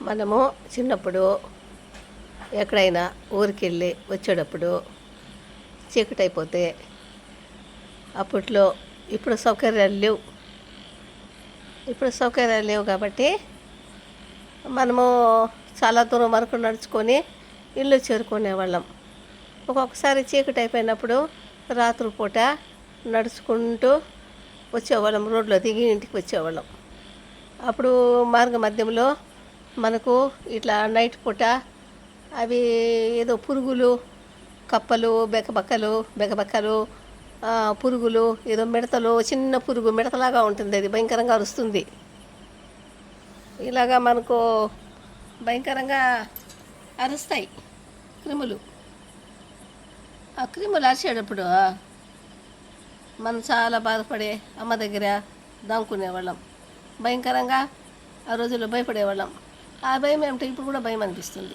మనము చిన్నప్పుడు ఎక్కడైనా ఊరికి వెళ్ళి వచ్చేటప్పుడు చీకటి అయిపోతే అప్పట్లో ఇప్పుడు సౌకర్యాలు లేవు కాబట్టి మనము చాలా దూరం వరకు నడుచుకొని ఇల్లు చేరుకునేవాళ్ళం. ఒక్కొక్కసారి చీకటి అయిపోయినప్పుడు రాత్రిపూట నడుచుకుంటూ వచ్చేవాళ్ళం, రోడ్లో దిగి ఇంటికి వచ్చేవాళ్ళం. అప్పుడు మార్గ మధ్యంలో మనకు ఇట్లా నైట్ పూట అవి ఏదో పురుగులు, కప్పలు, బెకబక్కలు, పురుగులు, ఏదో మిడతలు, చిన్న పురుగు మిడతలాగా ఉంటుంది, అది భయంకరంగా అరుస్తుంది. ఇలాగా మనకు భయంకరంగా అరుస్తాయి క్రిములు. ఆ క్రిములు అరిచేటప్పుడు మనం చాలా బాధపడే అమ్మ దగ్గర దాంకునేవాళ్ళం. భయంకరంగా ఆ రోజుల్లో భయపడేవాళ్ళం. ఆ భయం ఏమిటో ఇప్పుడు కూడా భయం అనిపిస్తుంది.